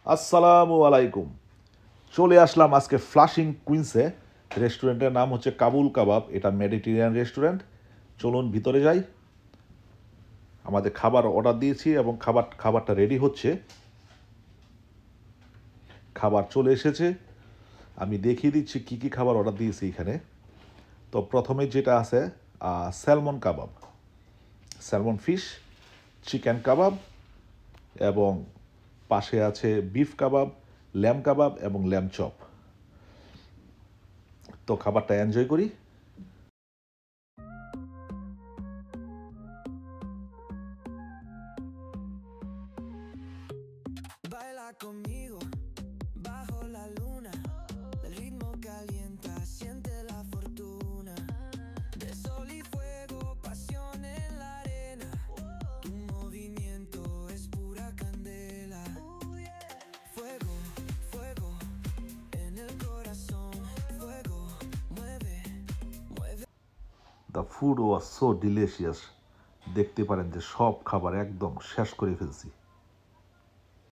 আসসালামু আলাইকুম। চলে আসলাম আজকে ফ্লাশিং কুইন্সে। রেস্টুরেন্টের নাম হচ্ছে কাবুল কাবাব। এটা মেডিটেরিয়ান রেস্টুরেন্ট। চলুন ভিতরে যাই। আমাদের খাবার অর্ডার দিয়েছি এবং খাবারটা রেডি হচ্ছে। খাবার চলে এসেছে। আমি দেখিয়ে দিচ্ছি কি কি খাবার অর্ডার দিয়েছি এখানে। তো প্রথমে যেটা আছে স্যালমন কাবাব, স্যালমন ফিশ, চিকেন কাবাব এবং পাশে আছে বিফ কাবাব, ল্যাম্ব কাবাব এবং ল্যাম্ব চপ। তো খাবারটা এনজয় করি। Baila conmigo bajo la luna, el ritmo calienta, siente la fortuna, de sol y fuego, pasión en la arena, tu movimiento es pura candela, fuego, fuego en el corazón, fuego, mueve, mueve. The food was so delicious. দেখতে পারেন যে সব খাবার একদম শেষ করে ফেলছি।